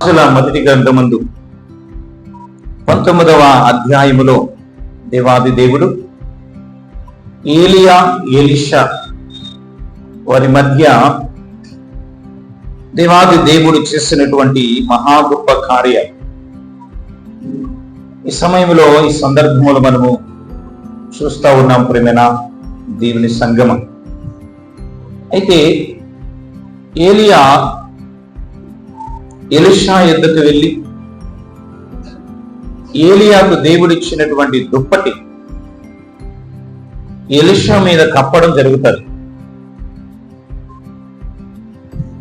మొదటి గ్రంథమందు 19వ అధ్యాయములో దేవాది దేవుడు ఏలియా ఎలీషా వారి మధ్య దేవాది దేవుడు చేసినటువంటి మహా గొప్ప కార్యం ఈ సమయంలో ఈ సందర్భంలో మనము చూస్తా ఉన్నాం. ప్రేమైన దేవుని సంగమం. అయితే ఏలియా ఎలీషా యొద్దకు వెళ్ళి ఏలియాకు దేవుడిచ్చినటువంటి దుప్పటి ఎలీషా మీద కప్పడం జరుగుతుంది.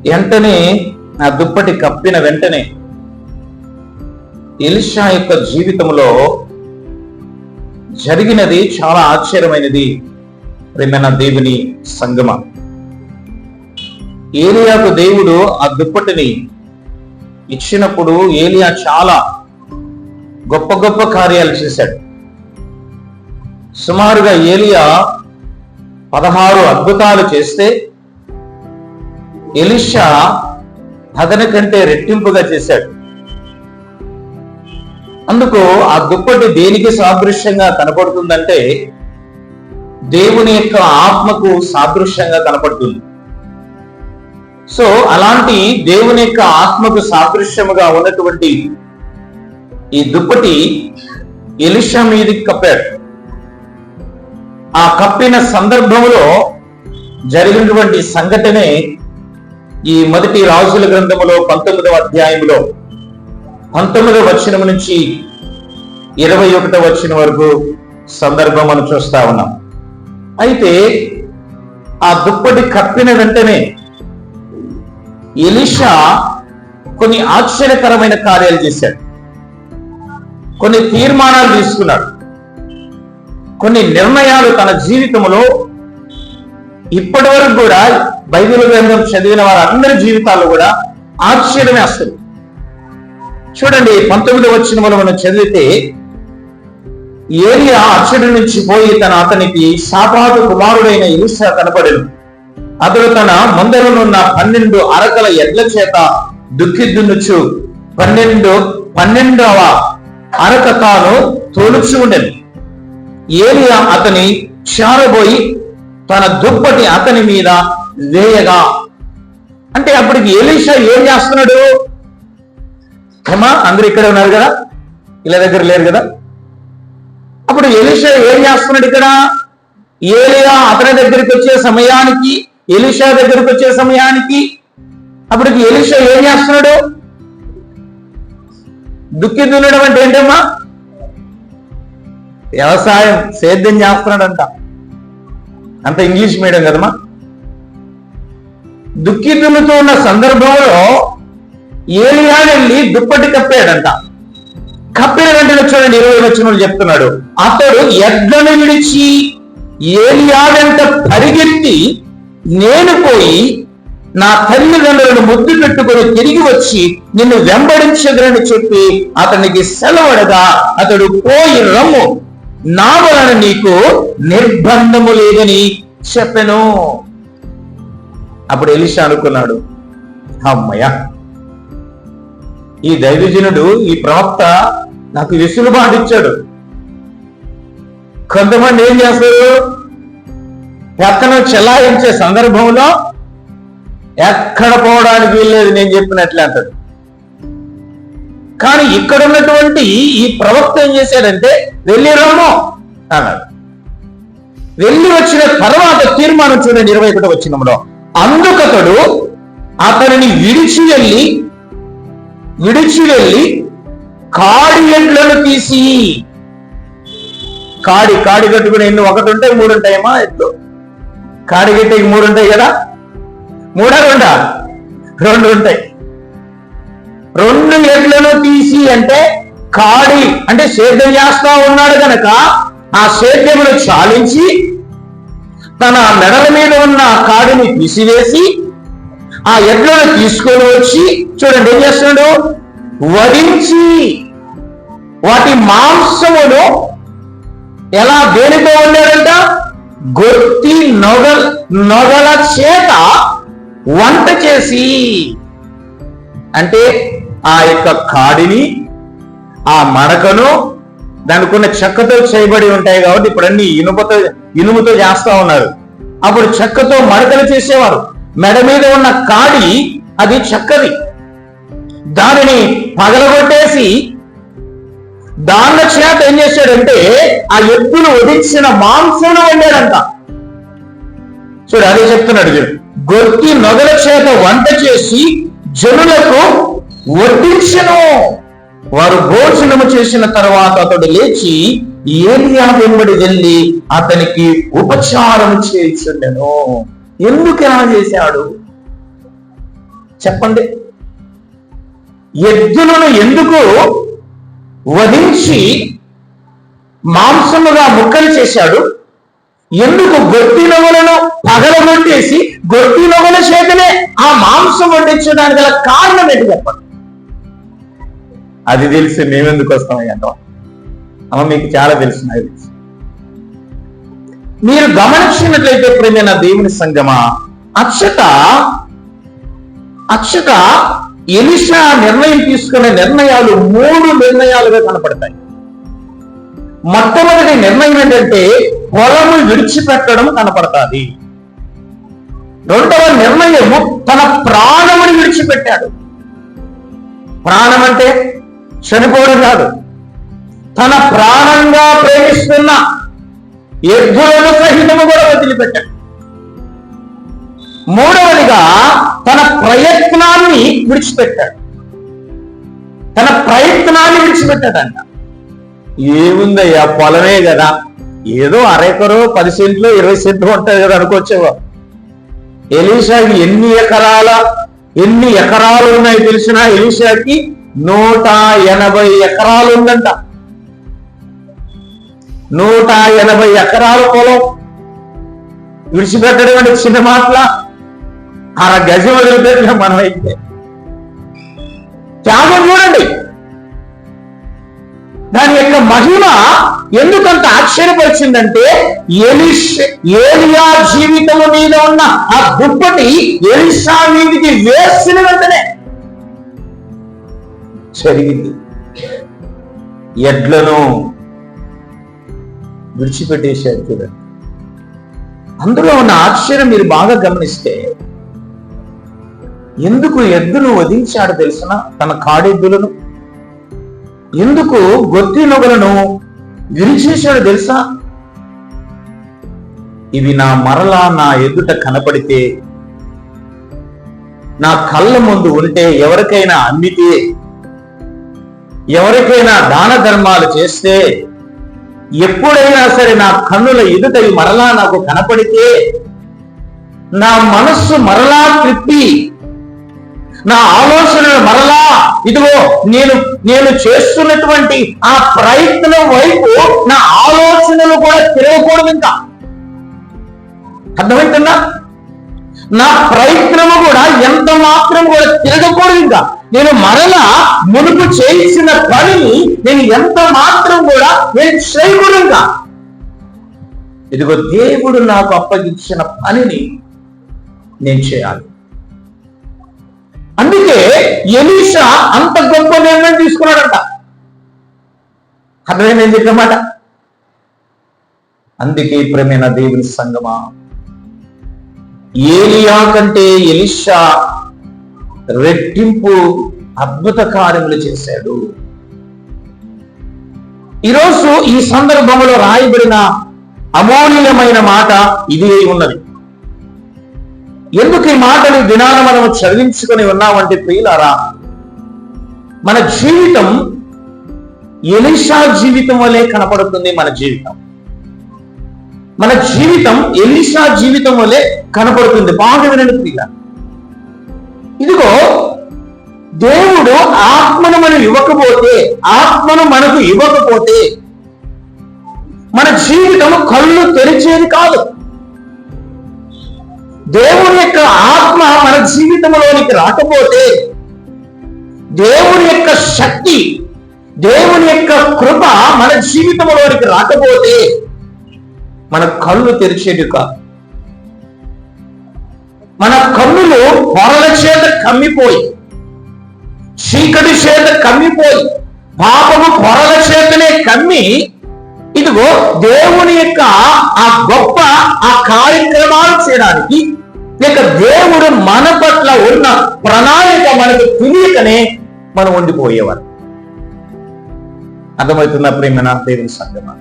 వెంటనే ఆ దుప్పటి కప్పిన వెంటనే ఎలీషా యొక్క జీవితంలో జరిగినది చాలా ఆశ్చర్యమైనది. ప్రేమైన దేవుని సంగమ, ఏలియాకు దేవుడు ఆ దుప్పటిని ఇచ్చినప్పుడు ఏలియా చాలా గొప్ప గొప్ప కార్యాలు చేశాడు. సుమారుగా ఏలియా 16 అద్భుతాలు చేస్తే ఎలీషా అతని కంటే రెట్టింపుగా చేశాడు. అందుకు ఆ దుప్పటి దేనికి సాదృశ్యంగా కనపడుతుందంటే దేవుని యొక్క ఆత్మకు సాదృశ్యంగా కనపడుతుంది. సో అలాంటి దేవుని యొక్క ఆత్మకు సాదృశ్యముగా ఉన్నటువంటి ఈ దుప్పటి ఎలీషా మీదకి కప్పాడు. ఆ కప్పిన సందర్భంలో జరిగినటువంటి సంఘటనే ఈ మొదటి రాజుల గ్రంథములో 19వ అధ్యాయంలో 19వ వచనం నుంచి 21వ వచనం వరకు సందర్భం మనం చూస్తా ఉన్నాం. అయితే ఆ దుప్పటి కప్పిన వెంటనే ఎలీషా కొన్ని ఆశ్చర్యకరమైన కార్యాలు చేశాడు. కొన్ని తీర్మానాలు తీసుకున్నాడు. కొన్ని నిర్ణయాలు తన జీవితంలో ఇప్పటి వరకు కూడా బైబిల్ గ్రంథం చదివిన వారందరి జీవితాల్లో కూడా ఆశ్చర్యమే వస్తుంది. చూడండి, 19వ వచనంలో మనం చదివితే ఏలియా అచ్చడి నుంచి పోయి అతనికి షాపాతు కుమారుడైన ఎలీషా కనపడెను. అతడు తన మందరనున్న 12 అరకల ఎడ్ల చేత దుఃఖిద్దునుచు 12వ అరక తాను తోలుచు ఉండెను. ఏలియా అతని చారబోయి తన దుప్పటి అతని మీద వేయగా, అంటే అప్పటికి ఎలీషా ఏం చేస్తున్నాడు? ఏమా అందరూ ఇక్కడ ఉన్నారు కదా, ఇలా దగ్గర లేరు కదా. అప్పుడు ఎలీషా ఏం చేస్తున్నాడు? ఇక్కడ ఏలియా అతని దగ్గరికి వచ్చే సమయానికి, ఎలీషా దగ్గరికి వచ్చే సమయానికి అప్పటికి ఎలీషా ఏం చేస్తున్నాడు? దుక్కి దున్నడం అంటే ఏంటమ్మా? వ్యవసాయం, సేద్యం చేస్తున్నాడంట. అంత ఇంగ్లీష్ మీడియం కదమ్మా. దుక్కి దున్నుతూ ఉన్న సందర్భంలో ఏలియా వెళ్ళి దుప్పటి కప్పాడంట. కప్పిన వెంటనే చూడండి 20వ వచనంలో చెప్తున్నాడు, అతడు ఎడ్లను విడిచి ఏలియా వెంట పరిగెత్తి నేను పోయి నా తల్లిదండ్రులను ముద్దు పెట్టుకుని తిరిగి వచ్చి నిన్ను వెంబడించగలని చెప్పి అతనికి సెలవడగా, అతడు పోయి రమ్ము, నా వలన నీకు నిర్బంధము లేదని చెప్పెను. అప్పుడు ఎలీషా అనుకున్నాడు, అమ్మయ్య, ఈ దైవజనుడు, ఈ ప్రవక్త నాకు వెసులుబాటు ఇచ్చాడు. కొంతమంది ఏం చేస్తారు? ఎక్కడో చెలాయించే సందర్భంలో ఎక్కడ పోవడానికి వీల్లేదు నేను చెప్పినట్లే అంటాడు. కానీ ఇక్కడ ఉన్నటువంటి ఈ ప్రవక్త ఏం చేశాడంటే వెళ్ళి రమ్ము అన్నాడు. వెళ్ళి వచ్చిన తర్వాత తీర్మానం చూడండి 21వ వచనంలో, అందుకతడు అతనిని విడిచి వెళ్ళి కాడి ఎడ్లను తీసి, కాడి కట్టుకుని ఎన్ని 1 ఉంటాయి 3 ఉంటాయమ్మా ఎట్లు? కాడి గట్టేకి 3 ఉంటాయి కదా, 3 2 ఉంటాయి. 2 ఎడ్లను తీసి అంటే కాడి అంటే సేద్యం చేస్తా ఉన్నాడు కనుక ఆ సేద్యమును చాలించి తన మెడల మీద ఉన్న కాడిని తీసివేసి ఆ ఎడ్లను తీసుకొని వచ్చి చూడండి ఏం చేస్తున్నాడు? వధించి వాటి మాంసమును ఎలా దేనితో వండాడంట? గొత్తి నొగల చేత వంట చేసి, అంటే ఆ యొక్క కాడిని, ఆ మడకను, దానికి ఉన్న చెక్కతో చేయబడి ఉంటాయి కాబట్టి ఇప్పుడు అన్ని ఇనుముతో చేస్తా ఉన్నారు. అప్పుడు చెక్కతో మడకలు చేసేవారు. మెడ మీద ఉన్న కాడి అది చెక్కది. దానిని పగలగొట్టేసి దాన్న చేత ఏం చేశాడంటే ఆ ఎద్దులు వధించిన మాంసం వండాడంట. చూడు, అదే చెప్తున్నాడు. గొర్తి నొగల చేత వంట చేసి జనులకు వడ్డించెను. వారు భోజనము చేసిన తర్వాత అతడు లేచి ఏలియా వెంబడి వెళ్ళి అతనికి ఉపచారం చేయుచుండెను. ఎందుకు ఎలా చేశాడు చెప్పండి? ఎద్దులను ఎందుకు వధించి మాంసముగా ముక్కలు చేశాడు? ఎందుకు గొర్తి నొగలను పగలగొట్టేసి గొర్తి నొగల చేతనే ఆ మాంసం వడ్డించడానికి గల కారణం ఏంటి చెప్పండి? అది తెలిసి మేమెందుకు వస్తామయ్యంట? అమ్మ, మీకు చాలా తెలుసు, నాకు తెలుసు. మీరు గమనించినట్లయితే ప్రియమైన దేవుని సంగమా, అక్షత ఎలీషా నిర్ణయం తీసుకునే నిర్ణయాలు 3 నిర్ణయాలుగా కనపడతాయి. మొట్టమొదటి నిర్ణయం ఏంటంటే పొలము విడిచిపెట్టడం కనపడతాది. రెండవ నిర్ణయము తన ప్రాణముని విడిచిపెట్టాడు. ప్రాణం అంటే చనిపోవడం కాదు, తన ప్రాణంగా ప్రేమిస్తున్న ఎద్దులను సహితము కూడా వదిలిపెట్టాడు. మూడవదిగా తన ప్రయత్నాన్ని విడిచిపెట్టాడు. విడిచిపెట్టాడంట. ఏముందయ్యా, పొలమే కదా, ఏదో అరెకరో 10 సెంట్లు 20 సెంట్లు ఉంటుంది కదా అనుకోవచ్చేవో. ఎలీషాకి ఎన్ని ఎకరాలు ఉన్నాయి తెలిసిన? ఎలీషాకి 180 ఎకరాలు ఉందంట. 180 ఎకరాల పొలం విడిచిపెట్టడం అంటే చిన్న మాటల. 1/2 గజం వదిలిపెట్టిన మనమైతే. త్యాగం చూడండి. దాని యొక్క మహిమ ఎందుకంత ఆశ్చర్యపరిచిందంటే ఏలియా జీవితం మీద ఉన్న ఆ దుప్పటి ఎలీషా మీదికి వేసిన వెంటనే జరిగింది. ఎడ్లను విడిచిపెట్టేశాడు చూడండి. అందులో ఉన్న ఆశ్చర్యం మీరు బాగా గమనిస్తే, ఎందుకు ఎద్దును వధించాడు తెలిసిన? తన కాడెద్దులను. ఎందుకు గొర్తి నొగలను విరిచేశాడు తెలుసా? ఇవి మరలా నా ఎదుట కనపడితే, నా కళ్ళ ముందు ఉంటే, ఎవరికైనా అమ్మితే, ఎవరికైనా దాన ధర్మాలు చేస్తే, ఎప్పుడైనా సరే నా కన్నుల ఎదుట మరలా నాకు కనపడితే, నా మనస్సు మరలా త్రిప్పి, నా ఆలోచనలు మరలా ఇదిగో నేను చేస్తున్నటువంటి ఆ ప్రయత్నం వైపు నా ఆలోచనలు కూడా తిరగకూడదు. ఇంకా అర్థమవుతుందా? నా ప్రయత్నము కూడా ఎంత మాత్రం కూడా తిరగకూడదు. ఇంకా నేను మరలా మునుపు చేసిన పనిని నేను ఎంత మాత్రం కూడా నేను చేయకూడదు. ఇంకా ఇదిగో దేవుడు నాకు అప్పగించిన పనిని నేను చేయాలి. అందుకే ఎలీషా అంత గొప్ప నిర్ణయం తీసుకున్నాడంట. అర్థమైంది ఏం చెప్పినమాట? అందుకే ప్రియమైన దేవుని సంగమా, ఏలియా కంటే ఎలీషా రెట్టింపు అద్భుత కార్యములు చేశాడు. ఈరోజు ఈ సందర్భంలో రాయబడిన అమూల్యమైన మాట ఇది ఉన్నది. ఎందుకు ఈ మాటలు దినాన మనము చదివించుకొని ఉన్నామంటే ప్రియులారా, మన జీవితం ఎలీషా జీవితం వలె కనపడుతుంది. మన జీవితం ఎలీషా జీవితం వలె కనపడుతుంది. బాగా వినండి ప్రియులారా. ఇదిగో, దేవుడు ఆత్మను మనకు ఇవ్వకపోతే మన జీవితం కళ్ళు తెరిచేది కాదు. దేవుని యొక్క ఆత్మ మన జీవితంలోనికి రాకపోతే, దేవుని యొక్క శక్తి, దేవుని యొక్క కృప మన జీవితంలోనికి రాకపోతే మన కళ్ళు తెరిచేది కాదు. మన కన్నులు పొరల చేత కమ్మిపోయి చీకటి చేత కమ్మిపోయి, పాపము పొరల చేతనే కమ్మి, ఇదిగో దేవుని యొక్క ఆ గొప్ప ఆ కార్యక్రమాలు చేయడానికి ఇక దేవుడు మన పట్ల ఉన్న ప్రణాళిక మనకు తెలియకనే మనం ఉండిపోయేవారు. అర్థమవుతుందా ప్రేమన దేవుని సంగమా?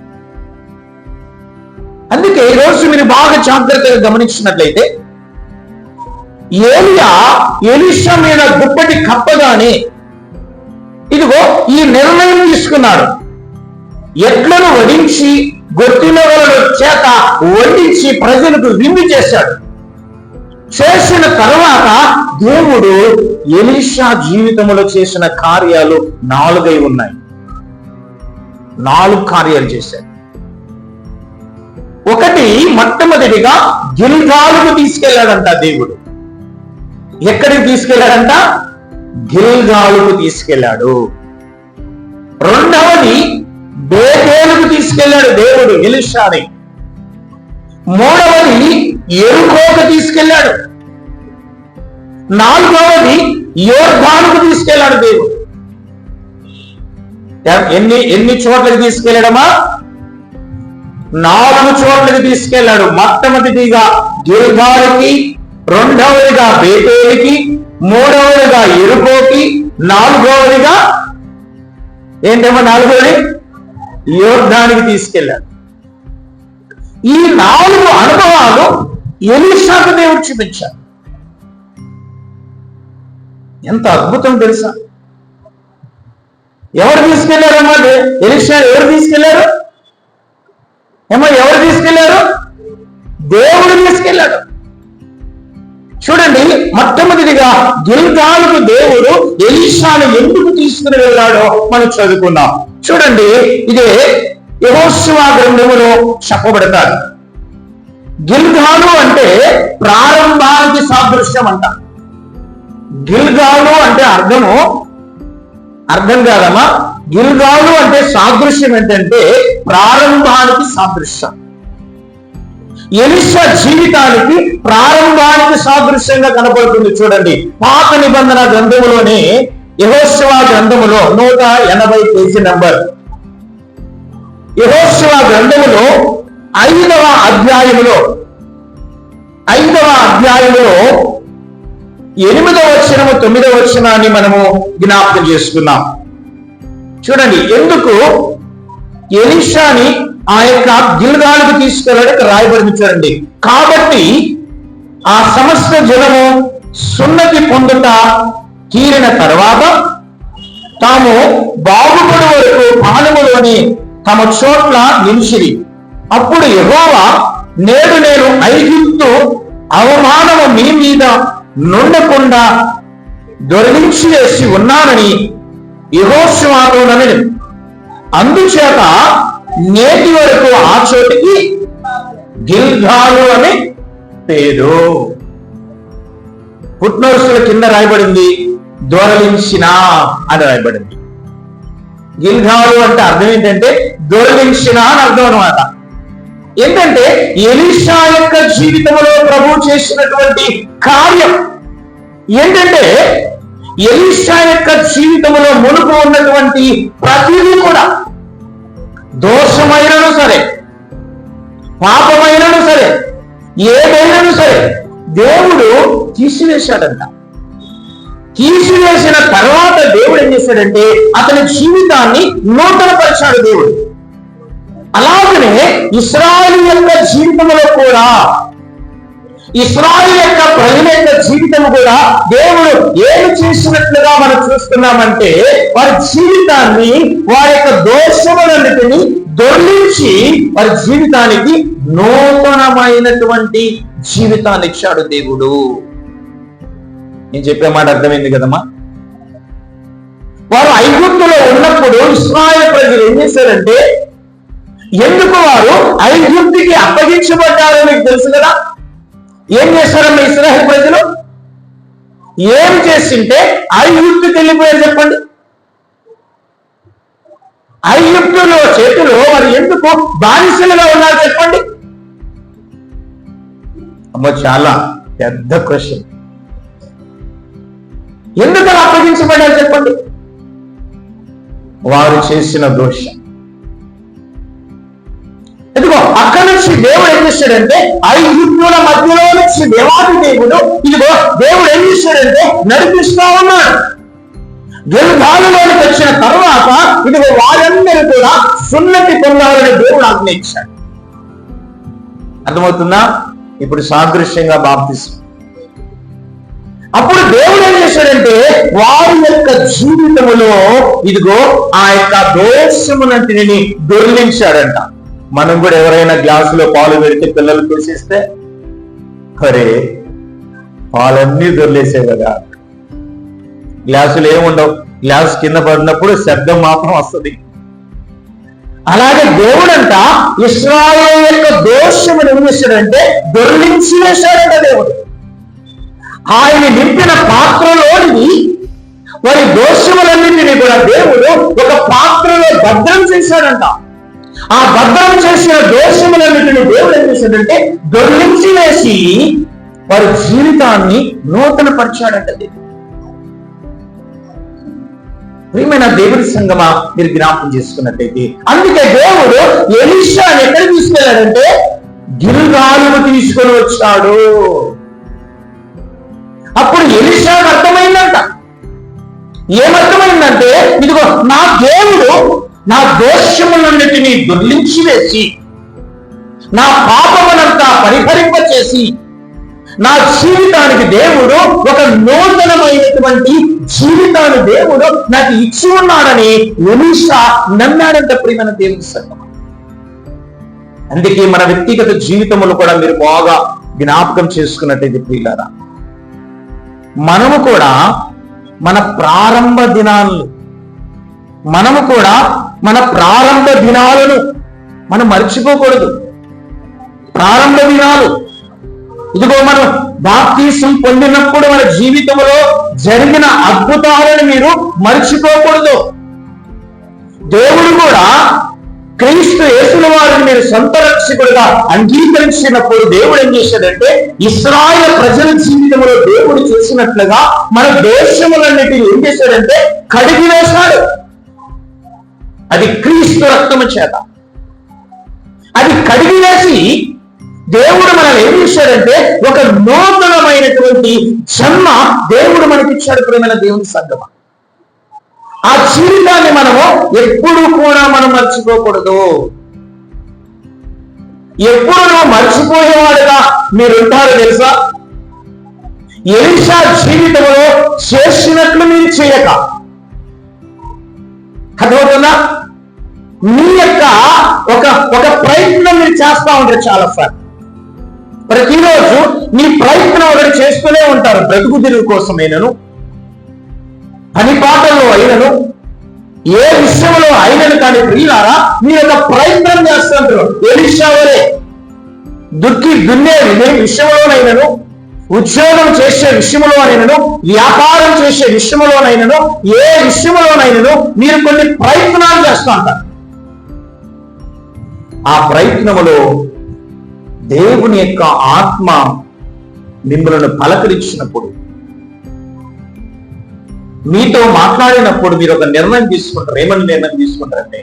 అందుకే ఈరోజు మీరు బాగా జాగ్రత్తగా గమనించినట్లయితే, ఏలియా ఎలీషా మీద దుప్పటి కప్పగానే ఇదిగో ఈ నిర్ణయం తీసుకున్నాడు. ఎడ్లను వడించి గొర్రెల చేత వడ్డించి ప్రజలకు విందు చేశాడు. చేసిన తర్వాత దేవుడు ఎలీషా జీవితంలో చేసిన కార్యాలు 4 ఉన్నాయి. 4 కార్యాలు చేశాడు. ఒకటి, మొట్టమొదటిగా గిల్గాలుకు తీసుకెళ్లాడంట దేవుడు. ఎక్కడికి తీసుకెళ్లాడంట? గిల్గాలుకు తీసుకెళ్లాడు. రెండవది, బేతేలుకు తీసుకెళ్లాడు దేవుడు ఎలీషాని. మూడవది, యెరికోకు తీసుకెళ్లాడు. నాలుగవది, యోర్దానుకు తీసుకెళ్లాడు దేవుడు. ఎన్ని చోట్లకి తీసుకెళ్లాడమా? 4 చోట్లకి తీసుకెళ్లాడు. మొట్టమొదటిగా గిల్గాలుకి, రెండవదిగా బేతేలుకి, మూడవదిగా యెరికోకి, నాలుగవదిగా ఏంటమ్మా నాలుగవది? యోర్దానికి తీసుకెళ్లాడు. ఈ 4 అనుభవాలు ఎలీషాకు దేవుడు చూపించాడు. ఎంత అద్భుతం తెలుసా? ఎవరు తీసుకెళ్లారమ్మా? ఎలీషా ఎవరు తీసుకెళ్లారు? ఎవరు తీసుకెళ్లారు? దేవుడు తీసుకెళ్లాడు. చూడండి, మొట్టమొదటిగా గిల్గాలుకు దేవుడు ఎలీషాను ఎందుకు తీసుకుని వెళ్ళాడో మనం చదువుకున్నాం. చూడండి, ఇదే యెహోషువ గ్రంథములో చెప్పబడతాడు. గిల్గాలు అంటే ప్రారంభానికి సాదృశ్యం అంట. గిల్గాలు అంటే అర్థం కాదమ్మా. గిల్గాలు అంటే సాదృశ్యం ఏంటంటే ప్రారంభానికి సాదృశ్యం. ఎలీషా జీవితానికి ప్రారంభానికి సాదృశ్యంగా కనపడుతుంది. చూడండి, పాత నిబంధన గ్రంథములోనే యెహోషువ గ్రంథములో 180 పేజీ నంబర్, యెహోషువ గ్రంథములో 5వ అధ్యాయములో 8వ వచనము 9వ వచనాన్ని మనము జ్ఞాపకం చేసుకున్నాం. చూడండి, ఎందుకు ఎలీషాని ఆ యొక్క గిల్గాలుకు తీసుకెళ్ళడానికి రాయబడింది. చూడండి, కాబట్టి ఆ సమస్త జనము సున్నతి పొందుట తీరిన తర్వాత తాము బాగుపడు వరకు పాలెములోని తమ చోట్ల నిలిచిరి. అప్పుడు యెహోవా, నేడు నేను ఐగుప్తు అవమానము మీ మీద నుండకుండా దొరికించి వేసి ఉన్నానని యెహోషువతో అనెను. అందుచేత నేటి వరకు ఆ చోటికి గిల్గాలు అని పేరు. పుట్నోసుల కింద రాయబడింది దొరలించిన అని రాయబడింది. గిల్గాలు అంటే అర్థం ఏంటంటే దొరలించిన అని అర్థం అనమాట. ఏంటంటే ఎలీషా యొక్క జీవితంలో ప్రభు చేసినటువంటి కార్యం ఏంటంటే, ఎలీషా యొక్క జీవితంలో మునుపు ఉన్నటువంటి ప్రతిదీ కూడా దోషమైనను సరే, పాపమైనను సరే, ఏదైనాను సరే దేవుడు తీసివేశాడంట. తీసివేసిన తర్వాత దేవుడు ఏం చేశాడంటే అతని జీవితాన్ని నూతనపరిచాడు దేవుడు. అలాగనే ఇశ్రాయేలు యొక్క జీవితంలో కూడా, ఇశ్రాయేలు యొక్క ప్రజల యొక్క జీవితం కూడా దేవుడు ఏమి చేసినట్లుగా మనం చూస్తున్నామంటే, వారి జీవితాన్ని, వారి యొక్క దోషములన్నిటిని దొర్లించి వారి జీవితానికి నూతనమైనటువంటి జీవితాన్ని ఇచ్చాడు దేవుడు. నేను చెప్పే మాట అర్థమైంది కదమ్మా? వారు ఐగుప్తులో ఉన్నప్పుడు ఇశ్రాయేలు ప్రజలు ఏం చేశారంటే, ఎందుకు వారు ఐగుప్తుకి అప్పగించబడ్డారో మీకు తెలుసు కదా. ఏం చేశారమ్మా ఇశ్రాయేలు ప్రజలు? ఏం చేసింటే ఐగుప్తుకి వెళ్ళిపోయారు చెప్పండి? ఐగుప్తులో చేతిలో వారు ఎందుకు బానిసలుగా ఉన్నారు చెప్పండి? అమ్మ, చాలా పెద్ద క్వశ్చన్. ఎందుకు అలా అప్పగించబడ్డారు చెప్పండి? వారు చేసిన దోషం. ఇదిగో అక్కడి నుంచి దేవుడు ఏం చేశాడంటే, ఐగుప్తుల మధ్యలో నుంచి దేవాది దేవుడు ఇదిగో దేవుడు ఏం చేశాడంటే నడిపిస్తా ఉన్నాడు. గిల్గాలులోనికి వచ్చిన తర్వాత ఇదిగో వారందరూ కూడా సున్నతి పొందాలని దేవుడు ఆజ్ఞయించాడు. అర్థమవుతుందా? ఇప్పుడు సాదృశ్యంగా బాప్తిసం. అప్పుడు దేవుడు ఏం చేశాడంటే వారి యొక్క జీవితములో ఇదిగో ఆ యొక్క దోషమునంటిని దొర్లించాడంట. మనం కూడా ఎవరైనా గ్లాసులో పాలు పెడితే పిల్లలు చూసిస్తే అరే పాలన్నీ దొర్లేసే కదా. గ్లాసులు ఏముండవు, గ్లాస్ కింద పడినప్పుడు శబ్దం మాత్రం వస్తుంది. అలాగే దేవుడంట ఇశ్రాయేలు యొక్క దోషమును ఏం చేశాడంటే దొర్లించి వేశాడంట దేవుడు. ఆయన నింపిన పాత్రలోని వారి దోషములన్నింటినీ కూడా దేవుడు ఒక పాత్రలో భద్రం చేశాడంట. ఆ భద్రం చేసిన దోషములన్నింటినీ దేవుడు ఏం చేశాడంటే దొర్లించి వేసి వారి జీవితాన్ని నూతన పరిచాడంట. ప్రియమైన దేవుడి సంగమా, మీరు జ్ఞాపకం చేసుకున్నట్టయితే అందుకే దేవుడు ఎలీషాని ఎక్కడికి తీసుకెళ్లాడంటే గిల్గాలుకు తీసుకొని వచ్చాడు. అప్పుడు ఎలీషాకు అర్థమైందంట. ఏమర్థమైందంటే ఇదిగో నా దేవుడు నా దోషములన్నిటినీ దొర్లించి వేసి నా పాపమునంతా పరిహరింపచేసి నా జీవితానికి దేవుడు ఒక నూతనమైనటువంటి జీవితాన్ని దేవుడు నాకు ఇచ్చి ఉన్నాడని ఎలీషా నమ్మాడంట. ప్రియమైన దేవుని సంగమా, అందుకే మన వ్యక్తిగత జీవితములు కూడా మీరు బాగా జ్ఞాపకం చేసుకున్నట్టయితే ప్రియులారా, మనము కూడా మన ప్రారంభ దినాలను మనం మర్చిపోకూడదు. ప్రారంభ దినాలు ఇదిగో మనం బాప్తీసం పొందినప్పుడు మన జీవితంలో జరిగిన అద్భుతాలను మీరు మర్చిపోకూడదు. దేవుడు కూడా క్రీస్తు యేసుల వారిని మీరు సొంత రక్షకుడుగా అంగీకరించినప్పుడు దేవుడు ఏం చేశాడంటే ఇశ్రాయేలు ప్రజల జీవితంలో దేవుడు చేసినట్లుగా మన దోషములన్నిటిని ఏం చేశాడంటే కడిగి వేశాడు. అది క్రీస్తు రక్తము చేత అది కడిగి వేసి దేవుడు మనల్ని ఏం చేశాడంటే ఒక నూతనమైనటువంటి జన్మ దేవుడు మనకిచ్చాడు. ప్రియమైన దేవుని సంగమా, ఆ జీవితాన్ని మనము ఎప్పుడు కూడా మనం మర్చిపోకూడదు. ఎప్పుడు నువ్వు మర్చిపోయేవాడుగా మీరుంటారు తెలుసా? ఎలీషా జీవితంలో చేసినట్లు మీరు చేయక, అర్థమవుతుందా? మీ యొక్క ఒక ప్రయత్నం మీరు చేస్తా ఉంటారు చాలా సార్లు. ప్రతిరోజు మీ ప్రయత్నం ఒకటి చేస్తూనే ఉంటారు. బ్రతుకు తిరుగు కోసమైనను, పని పాటల్లో అయినను, ఏ విషయంలో అయినను కానీ ప్రియులారా మీరు ఒక ప్రయత్నం చేస్తుంటారు. ఎలీషా వలె దున్నే విషయంలోనైనను, ఉద్యోగం చేసే విషయంలోనైనను, వ్యాపారం చేసే విషయంలోనైనను, ఏ విషయంలోనైనను మీరు కొన్ని ప్రయత్నాలు చేస్తూ ఉంటారు. ఆ ప్రయత్నములో దేవుని యొక్క ఆత్మ మిమ్మల్ని పలకరించినప్పుడు, మీతో మాట్లాడినప్పుడు మీరు ఒక నిర్ణయం తీసుకుంటారు. ఏమని నిర్ణయం తీసుకుంటారంటే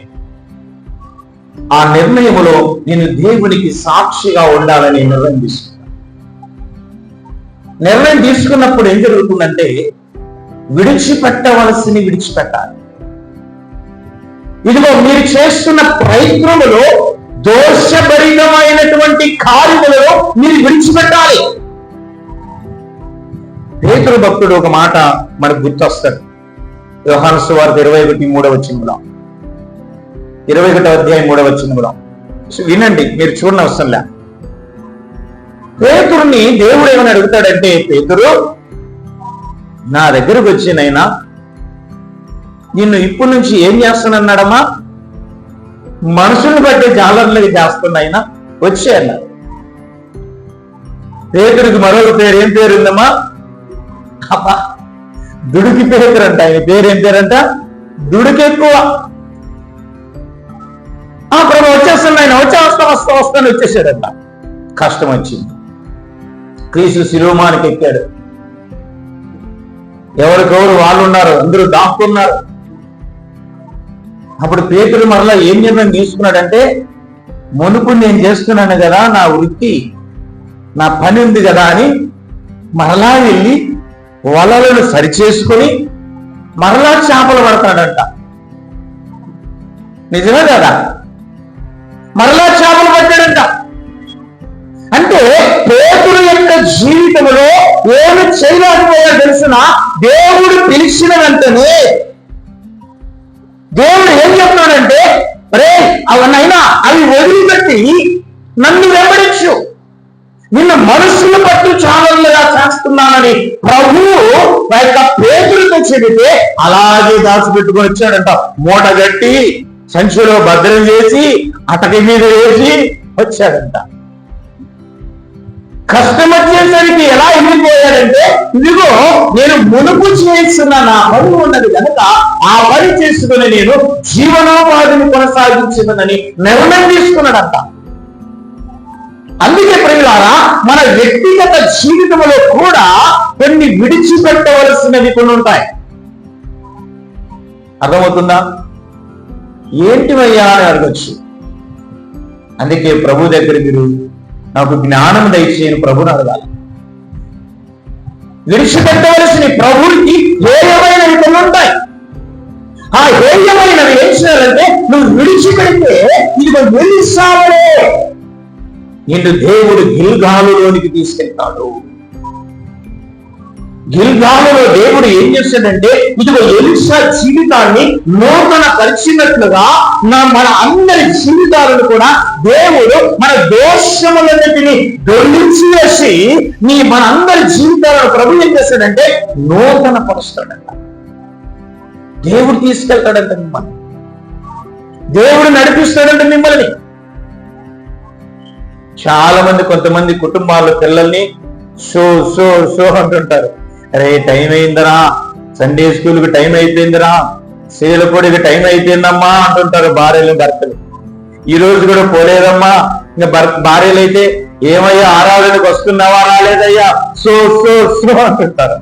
ఆ నిర్ణయములో నేను దేవునికి సాక్షిగా ఉండాలని నిర్ణయం తీసుకుంటాను. నిర్ణయం తీసుకున్నప్పుడు ఏం జరుగుతుందంటే విడిచిపెట్టాలి. ఇదిగో మీరు చేస్తున్న ప్రయత్నములో దోషభరితమైనటువంటి కార్యములలో మీరు విడిచిపెట్టాలి. పేతురు భక్తుడు ఒక మాట మనకు గుర్తొస్తాడు. యోహాను సువార్త 21:3 21వ అధ్యాయం 3వ. వినండి, మీరు చూడని అవసరం లే. పేతురుని దేవుడు ఏమని అడుగుతాడంటే, పేతురు నా దగ్గరకు వచ్చి నైనా నిన్ను ఇప్పటి నుంచి ఏం చేస్తానన్నాడమ్మా? మనుషులు బట్టి జాలర్లకి చేస్తున్నాయినా వచ్చే అన్నారు. పేతురికి మరొక పేరు ఏం పేరు ఉందమ్మా? అబ్బా దుడికి పేతురు అంట. ఆయన పేరు ఏం పేరంట? దుడికి ఎక్కువ. ప్రభు వచ్చేస్తాను ఆయన, వస్తాను వచ్చేసాడంట. కష్టం వచ్చింది. క్రీస్తు శిరోమానికి ఎక్కాడు. ఎవరికెవరు వాళ్ళు ఉన్నారు, అందరూ దాక్కున్నారు. అప్పుడు పేతురు మరలా ఏం నిర్ణయం తీసుకున్నాడంటే, మునుపు నేను చేస్తున్నాను కదా, నా వృత్తి, నా పని ఉంది కదా అని మరలా వెళ్ళి వలలను సరిచేసుకొని మరలా చేపలు పడతాడంట. నిజమే కదా? మరలా చేపలు పట్టాడంట. అంటే పేతురు యొక్క జీవితంలో ఏమి చేయలేకపోయాడో తెలుసిన, దేవుడు పిలిచిన వెంటనే దేవుడు ఏం చెప్తున్నాడంటే, రే అవన్నైనా అవి వదిలిపెట్టి నన్ను వెంబడించు, నిన్ను మనుషులు పట్టు చావలుగా చేస్తున్నానని ప్రభువు యొక్క పేతురుతో చెబితే అలాగే దాచిపెట్టుకొని వచ్చాడంట. మూట గట్టి సంచిలో భద్రం చేసి అటక మీద వేసి వచ్చాడంట. కష్టం వచ్చేసరికి ఎలా వెళ్ళిపోయాడంటే, ఇదిగో నేను మునుపు చేస్తున్న నా పని ఉన్నది కనుక ఆ పని చేసుకుని నేను జీవనోపాధిని కొనసాగించిందని నిర్ణయం తీసుకున్నాడంట. అందుకే ప్రియులారా, మన వ్యక్తిగత జీవితంలో కూడా కొన్ని విడిచిపెట్టవలసినవి కొన్ని ఉంటాయి. అర్థమవుతుందా? ఏంటివయ్యా అని అడగచ్చు. అందుకే ప్రభు దగ్గర మీరు నాకు జ్ఞానం దయచేయని ప్రభుని అడగాలి. విడిచిపెట్టవలసిన ప్రభువుకి హేయమైనవి కొన్ని ఉంటాయి. ఆ హేయమైనవి ఏం చేయాలంటే, నువ్వు విడిచిపెడితే ఇదిగో వెలిసావలే నిన్ను దేవుడు గిల్గాలులోనికి తీసుకెళ్తాడు. గిల్గాలులో దేవుడు ఏం చేశాడంటే, ఇదిగో ఎలీషా జీవితాన్ని నూతన పరిచినట్లుగా మన అందరి జీవితాలను కూడా దేవుడు మన దోషములన్నింటినీ దొర్లించి వేసి మన అందరి జీవితాలను ప్రభు ఏం చేస్తాడంటే నూతన పరుస్తాడంట. దేవుడు తీసుకెళ్తాడంట మిమ్మల్ని, దేవుడు నడిపిస్తాడంట మిమ్మల్ని. చాలా మంది, కొంతమంది కుటుంబాల పిల్లల్ని షో షో షో అంటుంటారు. అరే టైం అయిందరా, సండే స్కూల్కి టైం అయిపోయిందిరా, సేలపొడికి టైం అయిపోయిందమ్మా అంటుంటారు భార్యలు భర్తలు. ఈ రోజు కూడా పోలేదమ్మా. ఇంకా భార్యలు అయితే, ఏమయ్యా ఆరాధనకు వస్తున్నావా, రాలేదయ్యా, సో సో సో అంటుంటారు.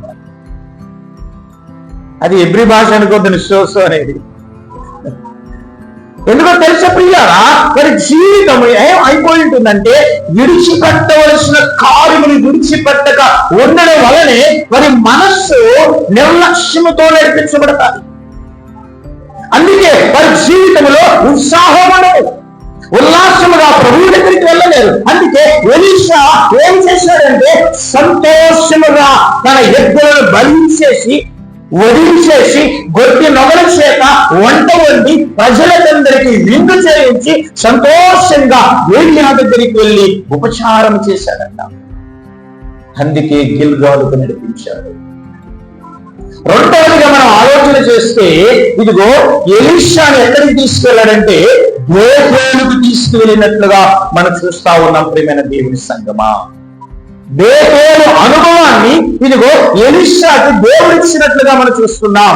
అది ఎవ్రీ భాష అనుకోద్దని సో సో అనేది. ఎందుకో తెలుసా ప్రియారా, మరి జీవితం ఏం అయిపోయి ఉంటుందంటే, విడిచిపెట్టవలసిన కార్యములు విడిచిపెట్టక ఉండడం వలనే మరి మనస్సు నిర్లక్ష్యముతో నడిపించబడతాది. అందుకే వారి జీవితంలో ఉత్సాహం ఉండదు, ఉల్లాసముగా ప్రభువు దగ్గరికి వెళ్ళలేరు. అందుకే ఎలీషా ఏం చేశాడంటే, సంతోషముగా తన ఎద్దులను బలించేసి వదిలిచేసి గొడ్డి నొగల చేత వంట వండి ప్రజలందరికీ విందు చేయించి సంతోషంగా ఏలియా దగ్గరికి వెళ్ళి ఉపచారం చేశాడంట. అందుకే గిల్గాలుకు నడిపించాడు. రెండవదిగా మనం ఆలోచన చేస్తే, ఇదిగో ఎలీషాను ఎక్కడికి తీసుకెళ్లాడంటే బేతేలుకు తీసుకువెళ్ళినట్లుగా మనం చూస్తా ఉన్నాం. ప్రియమైన దేవుని సంగమా, బేతేలు అనుభవాన్ని ఇదిగో ఎలీషాకి దేవుడు ఇచ్చినట్లుగా మనం చూస్తున్నాం.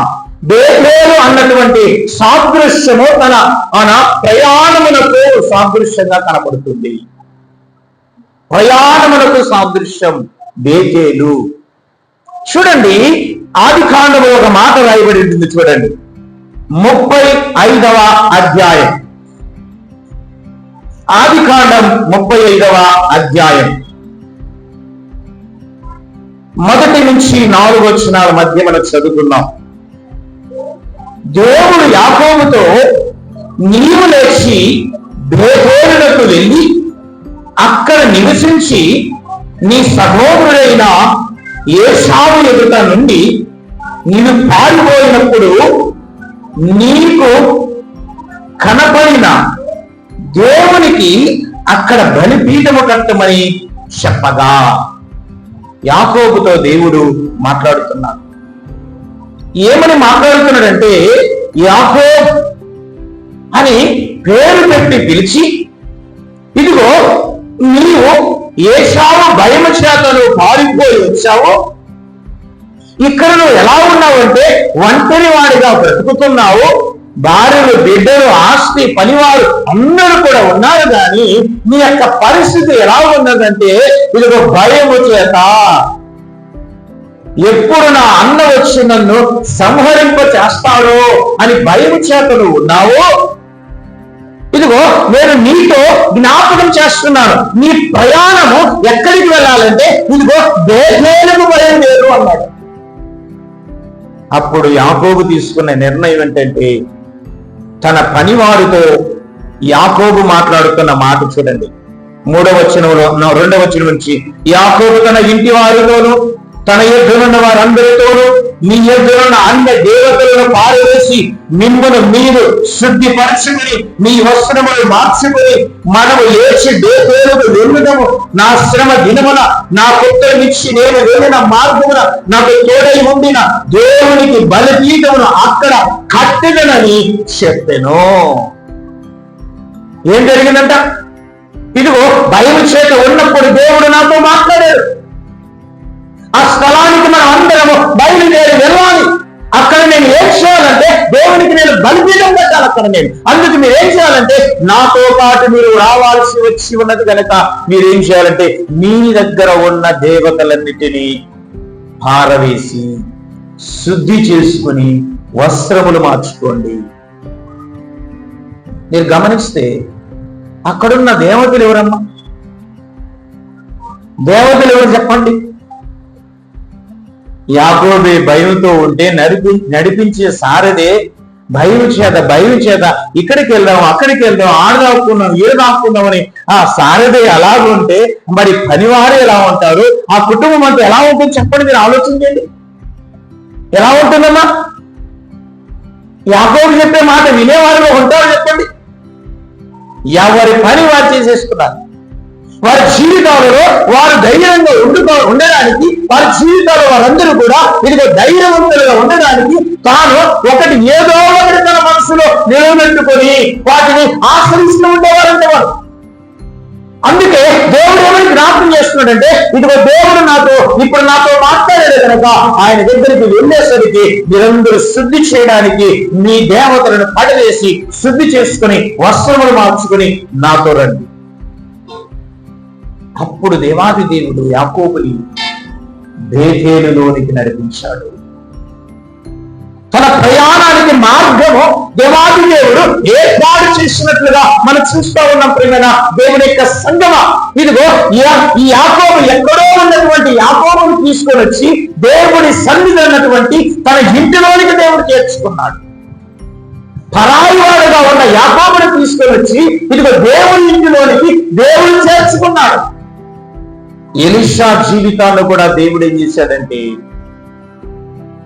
బేతేలు అన్నటువంటి సాదృశ్యము తన ప్రయాణమునకు సాదృశ్యంగా కనపడుతుంది. ప్రయాణమునకు సాదృశ్యం బేతేలు. చూడండి, ఆదికాండము ఒక మాట రాయబడి ఉంటుంది. చూడండి, 35వ అధ్యాయం. ఆదికాండం 35వ అధ్యాయం 1 నుంచి 4 వచనాల మధ్య మనం చదువుకున్నాం. దేవుడు యాకోబుతో, నీవు లేచి బేతేలునకు వెళ్ళి అక్కడ నివసించి నీ సహోదరుడైన ఏశావు ఎదుట నుండి నీవు పారిపోయినప్పుడు నీకు కనపడిన దేవునికి అక్కడ బలిపీఠము కట్టమని చెప్పగా, యాకోబుతో దేవుడు మాట్లాడుతున్నాడు. ఏమని మాట్లాడుతున్నాడంటే, యాకోబ్ అని పేరు పెట్టి పిలిచి, ఇదిగో నీవు ఏశావు భయము చేత నువ్వు పారిపోయి వచ్చావు, ఇక్కడ నువ్వు ఎలా ఉన్నావంటే ఒంటరి వాడిగా బ్రతుకుతున్నావు, భార్యలు బిడ్డలు ఆస్తి పనివారు అందరూ కూడా ఉన్నారు, కానీ నీ యొక్క పరిస్థితి ఎలా ఉన్నదంటే ఇదిగో భయము చేత ఎప్పుడు నా అన్న వచ్చి నన్ను సంహరింప చేస్తాడో అని భయం చేత నువ్వు ఉన్నావు. ఇదిగో నేను నీతో జ్ఞాపకం చేస్తున్నాను, నీ ప్రయాణము ఎక్కడికి వెళ్ళాలంటే ఇదిగో బేతేలుకు బయలుదేరు అన్నాడు. అప్పుడు యాకోబు తీసుకున్న నిర్ణయం ఏంటంటే, తన పనివారితో యాకోబు మాట్లాడుతున్న మాట చూడండి. 3వ వచనంలో 2వ వచనం నుంచి, యాకోబు తన ఇంటి వారితోనూ తన ఎదురున్న వారందరితోనూ నీ ఎదురున్న అన్య దేవతలను పారవేసి మిమ్మును మీరు శుద్ధిపరచుకుని మీ వస్త్రములు మార్చుకుని మనము లేచి బేతేలుకు వెళ్ళుదము. నా శ్రమ దినమున నా పుత్రమిచ్చి నేను వెళ్ళిన మార్గమున నాకు తోడై ఉండిన దేవునికి బలిపీఠమును అక్కడ కట్టెదనని చెప్పెను. ఏం జరిగిందంట? ఇదిగో భయం చేత ఉన్నప్పుడు దేవుడు నాతో మాట్లాడాడు. ఆ స్థలానికి మనం అందరము బయలుదేరి వెళ్ళాలి. అక్కడ నేను ఏం చేయాలంటే దేవునికి నేను బలిపీఠం పెట్టాలి. అక్కడ నేను అందుకు మీరు ఏం చేయాలంటే నాతో పాటు మీరు రావాల్సి వచ్చి ఉన్నది కనుక మీరు ఏం చేయాలంటే మీ దగ్గర ఉన్న దేవతలన్నిటినీ పారవేసి శుద్ధి చేసుకుని వస్త్రములు మార్చుకోండి. మీరు గమనిస్తే అక్కడున్న దేవతలు ఎవరమ్మా? దేవతలు ఎవరు చెప్పండి? యాకోబే భయంతో ఉంటే నడిపించే సారదే భయం చేత ఇక్కడికి వెళ్దాం అక్కడికి వెళ్దాం ఆడదాక్కున్నాం ఏదాక్కున్నామని ఆ సారదే అలాగుంటే మరి పనివారు ఎలా ఉంటారు? ఆ కుటుంబం అంతా ఎలా ఉంటుంది చెప్పండి. మీరు ఆలోచించండి, ఎలా ఉంటుందమ్మా? యాకోబు చెప్పే మాట వినేవారుగా ఉంటారు చెప్పండి. ఎవరి పని వారు చేసేస్తున్నారు. వారి జీవితాలలో వారు ధైర్యంగా ఉండడానికి, వారి జీవితాల్లో వారందరూ కూడా ఇదిగో ధైర్యవంతులుగా ఉండడానికి తాను ఏదో ఒకటి తన మనసులో నిలబెట్టుకొని వాటిని ఆశ్రయిస్తూ ఉండేవారంటే వారు. అందుకే దేవుడు ఏమని జ్ఞాపకం చేస్తున్నాడంటే, ఇదిగో దేవుడు ఇప్పుడు నాతో మాట్లాడాడు కనుక ఆయన దగ్గరికి వెళ్ళేసరికి మీరందరూ శుద్ధి చేయడానికి మీ దేవతలను పడవేసి శుద్ధి చేసుకుని వస్త్రములు మార్చుకుని నాతో రండి. అప్పుడు దేవాది దేవుడు యాకోబుని బేతేలులోనికి నడిపించాడు. తన ప్రయాణానికి మార్గము దేవాది దేవుడు ఏర్పాటు చేసినట్లుగా మనం చూస్తూ ఉన్నాం. ప్రియమైన దేవుని యొక్క సంగమ, ఇదిగో ఈ యాకోబు ఎక్కడో ఉన్నటువంటి యాకోబుని తీసుకొని వచ్చి దేవుడి సన్నిధి అన్నటువంటి తన ఇంటిలోనికి దేవుడు చేర్చుకున్నాడు. పరాయివాడుగా ఉన్న యాకోబుని తీసుకొని వచ్చి ఇదిగో దేవుడి ఇంటిలోనికి దేవుడు చేర్చుకున్నాడు. ఎలీషా జీవితాల్లో కూడా దేవుడు ఏం చేశాడంటే,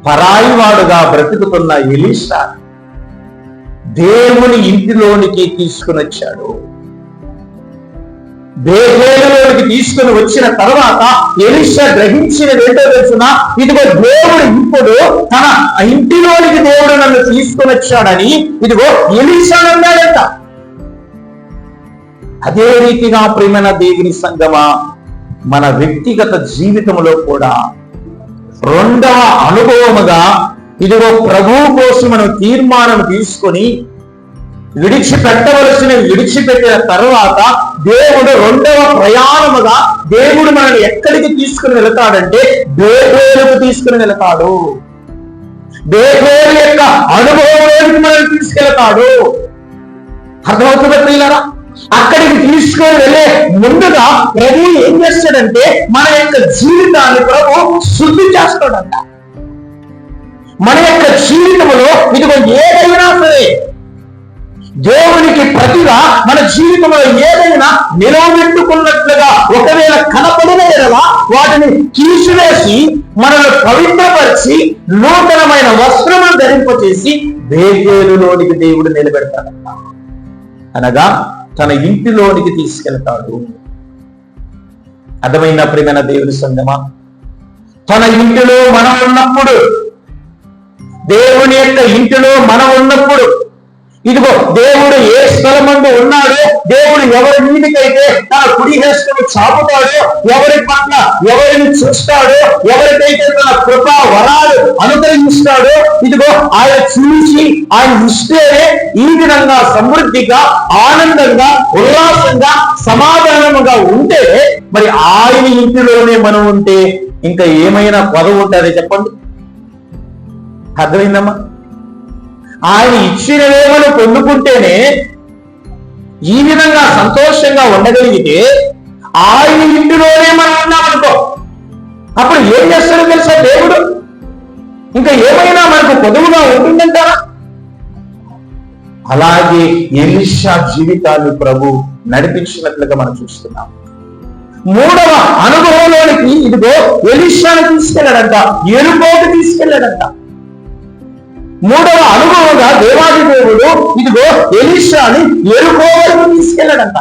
పరాయివాడుగా బ్రతుకుతున్న ఎలీషా దేవుని ఇంటిలోనికి తీసుకుని వచ్చాడు. బేతేలులోనికి తీసుకుని వచ్చిన తర్వాత ఎలీషా గ్రహించినది ఏంటో తెలుసిన, ఇదిగో దేవుడు ఇప్పుడు తన ఇంటిలోనికి దేవుడు నన్ను తీసుకుని వచ్చాడని ఇదిగో ఎలీషా అన్నాడంట. అదే రీతిగా ప్రియమైన దేవుని సంగమా, మన వ్యక్తిగత జీవితంలో కూడా 2వ అనుభవముగా ఇదిగో ప్రభువు కోసం మనం తీర్మానం తీసుకొని విడిచిపెట్టిన తర్వాత దేవుడు 2వ ప్రయాణముగా దేవుడు మనల్ని ఎక్కడికి తీసుకుని వెళతాడంటే బేతేలుకు తీసుకుని వెళతాడు. బేతేలు యొక్క అనుభవంలోకి మనల్ని తీసుకెళ్తాడు. అర్థమవుతుందా ప్రియులారా? అక్కడికి తీసుకొని వెళ్ళే ముందుగా ప్రభు ఏం చేస్తాడంటే మన యొక్క జీవితాన్ని ప్రభు శుద్ధి చేస్తాడంట. మన యొక్క జీవితంలో ఇదిగో ఏదైనా సరే దేవునికి ప్రతిగా మన జీవితంలో ఏదైనా నిలవబెట్టుకున్నట్లుగా ఒకవేళ కనపడిన ఎడలా వాటిని తీసివేసి మనల్ని పవిత్రపరిచి నూతనమైన వస్త్రములు ధరింపచేసి బేతేలులోనికి దేవుడు నిలబెడతాడంట. అనగా తన ఇంటిలోనికి తీసుకెళ్తాడు. అర్థమైన ప్రియమైన దేవుని సంగమా, తన ఇంటిలో మనం ఉన్నప్పుడు, దేవుని యొక్క ఇంటిలో మనం ఉన్నప్పుడు ఇదిగో దేవుడు ఏ స్థలమందు ఉన్నాడో, దేవుడు ఎవరి మీదకైతే తన కుడి హస్తము చాపుతాడో, ఎవరి పట్ల ఎవరిని చూస్తాడో, ఎవరికైతే తన కృపా వరాలు అనుగ్రహిస్తాడో, ఇదిగో ఆయన చూసి ఆయన ఇష్టేనే ఈ విధంగా సమృద్ధిగా ఆనందంగా ఉల్లాసంగా సమాధానముగా ఉంటే మరి ఆయన ఇంటిలోనే మనం ఉంటే ఇంకా ఏమైనా పదవి ఉంటుందో చెప్పండి? అర్థమైందమ్మా? ఆయన ఇచ్చినవేమని పొందుకుంటేనే ఈ విధంగా సంతోషంగా ఉండగలిగితే ఆయన ఇంటిలోనే మనం ఉన్నామనుకో, అప్పుడు ఏం చేస్తాడో తెలుసా దేవుడు? ఇంకా ఏమైనా మనకు పొదువుగా ఉంటుందంటారా? అలాగే ఎలీషా జీవితాన్ని ప్రభు నడిపించినట్లుగా మనం చూస్తున్నాం. మూడవ అనుభవంలోనికి ఇదిగో ఎలీషాను తీసుకెళ్ళాడంట, ఎరుకోకు తీసుకెళ్ళాడంట. మూడవ అనుభవంగా దేవాది దేవుడు ఇదిగో ఎలీషాని ఎరుకో వరకు తీసుకెళ్ళాడంట.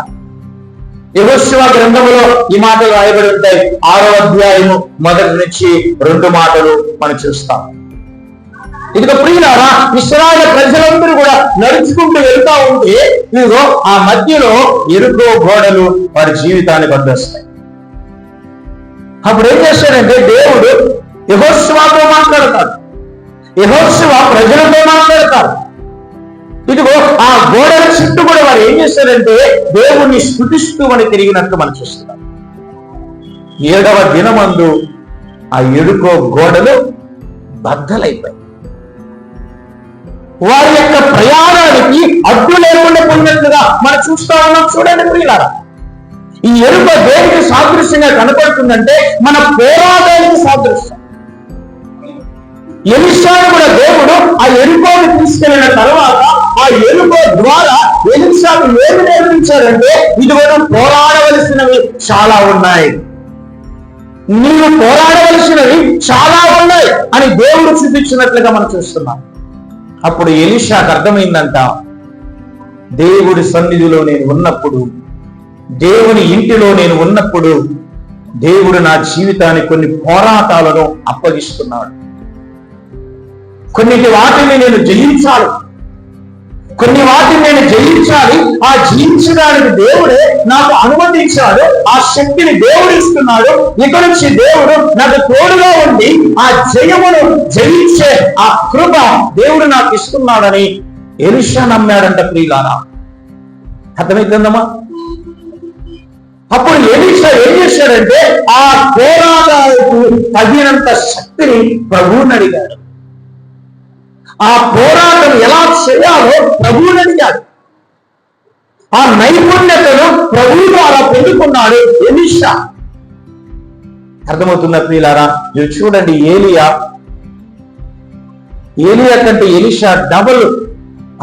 యెహోషువ గ్రంథములో ఈ మాటలు రాయబడి ఉంటాయి. 6వ అధ్యాయము మొదటి నుంచి 2 మాటలు మనం చూస్తాం. ఇదిగో ప్రియులారా, ఇశ్రాయేలు ప్రజలందరూ కూడా నడుచుకుంటూ వెళ్తా ఉంటే ఇదిగో ఆ మధ్యలో ఎరుకో గోడలు వారి జీవితాన్ని బంధిస్తాయి. అప్పుడు ఏం చేస్తాడంటే దేవుడు యెహోషువతో మాట్లాడతాడు, యెహోషువ ప్రజలతో మాట్లాడతారు. ఇదిగో ఆ గోడల చుట్టూ కూడా వారు ఏం చేస్తారంటే దేవుణ్ణి స్తుతిస్తూ అని తిరిగినట్టు మనం చూస్తున్నాం. 7వ దినమందు ఆ ఎరుకో గోడలు బద్దలైపోయి వారి యొక్క ప్రయాణానికి అడ్డు లేకుండా పోయినట్లుగా మనం చూస్తా ఉన్నాం. చూడండి ప్రియులారా, ఈ ఎరుక దేనికి సాదృశ్యంగా కనపడుతుందంటే మన పోరాటానికి సాదృశ్యం. ఎలీషాను కూడా దేవుడు ఆ ఎరుకోను తీసుకెళ్లిన తర్వాత ఆ ఎరుకో ద్వారా ఎలీషాకు ఏమి నేర్పించారంటే ఇదిగో పోరాడవలసినవి చాలా ఉన్నాయి, నీవు పోరాడవలసినవి చాలా ఉన్నాయి అని దేవుడు చూపించినట్లుగా మనం చూస్తున్నాం. అప్పుడు ఎలీషాకు అర్థమైందంట, దేవుడి సన్నిధిలో నేను ఉన్నప్పుడు, దేవుని ఇంటిలో నేను ఉన్నప్పుడు దేవుడు నా జీవితాన్ని కొన్ని పోరాటాలను అప్పగిస్తున్నాడు. కొన్నిటి వాటిని నేను జయించాలి, కొన్ని వాటిని నేను జయించాలి. ఆ జయించడానికి దేవుడే నాకు అనుమతించాడు, ఆ శక్తిని దేవుడు ఇస్తున్నాడు. ఇక నుంచి దేవుడు నాకు తోడుగా ఉండి ఆ జయమును జయించే ఆ కృప దేవుడు నాకు ఇస్తున్నాడని ఎలీషా నమ్మాడంట. ప్రియులారా, అర్థమైందమ్మా? అప్పుడు ఎలీషా ఏం చేశాడంటే ఆ పోరాటాలకు తగినంత శక్తిని ప్రభువుని అడిగాడు. ఆ పోరాటం ఎలా చేయాలో ప్రభువుని అడిగాడు. ఆ నైపుణ్యతను ప్రభు ద్వారా పొందుకున్నాడు ఎలీషా. అర్థమవుతున్న ప్రియులారా, మీరు చూడండి, ఏలియా కంటే ఎలీషా డబుల్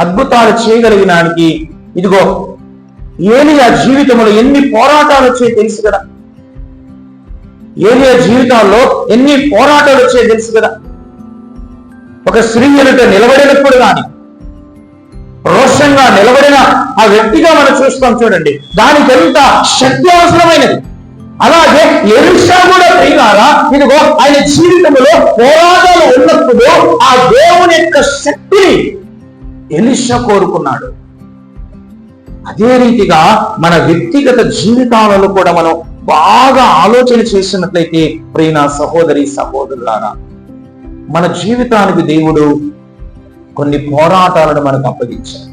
అద్భుతాలు చేయగలిగినానికి ఇదిగో ఏలియా జీవితంలో ఎన్ని పోరాటాలు వచ్చాయి తెలుసు కదా. ఏలియా జీవితాల్లో ఎన్ని పోరాటాలు వచ్చాయి తెలుసు కదా. ఒక స్త్రీ ఎదుట నిలబడినప్పుడు కానీ రోషంగా నిలబడిన ఆ వ్యక్తిగా మనం చూస్తాం. చూడండి, దానికి ఎంత శక్తి అవసరమైనది. అలాగే ఎలీషా కూడా ప్రియులారా, ఇదిగో ఆయన జీవితంలో పోరాటాలు ఉన్నప్పుడు ఆ దేవుని యొక్క శక్తిని ఎలీషా కోరుకున్నాడు. అదే రీతిగా మన వ్యక్తిగత జీవితాలలో కూడా మనం బాగా ఆలోచన చేసినట్లయితే ప్రియ సహోదరి సహోదరులారా, మన జీవితానికి దేవుడు కొన్ని పోరాటాలను మనకు అప్పగించాడు.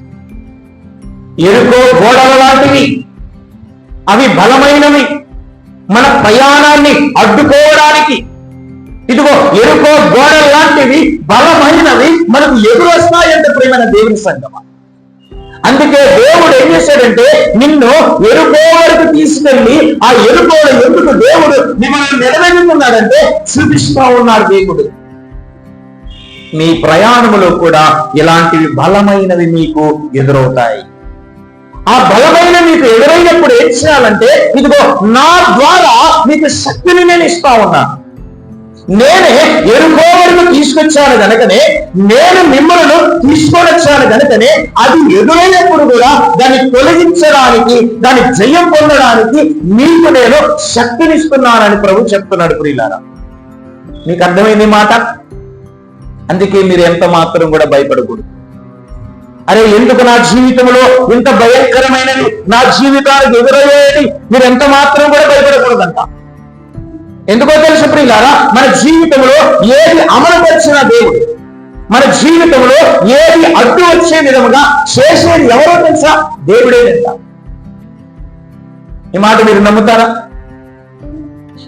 ఎరుకో గోడల లాంటివి, అవి బలమైనవి, మన ప్రయాణాన్ని అడ్డుకోవడానికి. ఇదిగో ఎరుకో గోడల లాంటివి బలమైనవి మనకు ఎదురొస్తాయంటే ప్రియమైన దేవుని సంగమా. అందుకే దేవుడు ఏం చేశాడంటే నిన్ను ఎరుకో వరకు తీసుకెళ్లి ఆ ఎరుకోల ఎందుకు దేవుడు మిమ్మల్ని నిలబెట్టుకున్నాడంటే చూపిస్తా ఉన్నాడు దేవుడు. మీ ప్రయాణములో కూడా ఇలాంటివి బలమైనవి మీకు ఎదురవుతాయి. ఆ బలమైన మీకు ఎదురైనప్పుడు ఏం చేయాలంటే ఇదిగో నా ద్వారా మీకు శక్తిని నేను ఇస్తా ఉన్నాను. నేనే ఎరుకో వరకు తీసుకొచ్చాను కనుకనే, నేను మిమ్మల్ని తీసుకొని వచ్చాను కనుకనే అది ఎదురైనప్పుడు కూడా దాన్ని తొలగించడానికి, దాన్ని జయం పొందడానికి మీకు నేను శక్తినిస్తున్నానని ప్రభు చెప్తున్నాడు. ప్రియులారా, మీకు అర్థమైంది మాట? అందుకే మీరు ఎంత మాత్రం కూడా భయపడకూడదు. అరే, ఎందుకు నా జీవితంలో ఇంత భయంకరమైనది నా జీవితానికి ఎదురయ్యేది, మీరు ఎంత మాత్రం కూడా భయపడకూడదంట. ఎందుకో తెలుసు ప్రియులారా, మన జీవితంలో ఏది అమలుపరిచిన దేవుడు, మన జీవితంలో ఏది అడ్డు వచ్చే విధముగా చేసేది ఎవరో తెలుసా? దేవుడే తెలుసా. ఈ మాట మీరు నమ్ముతారా?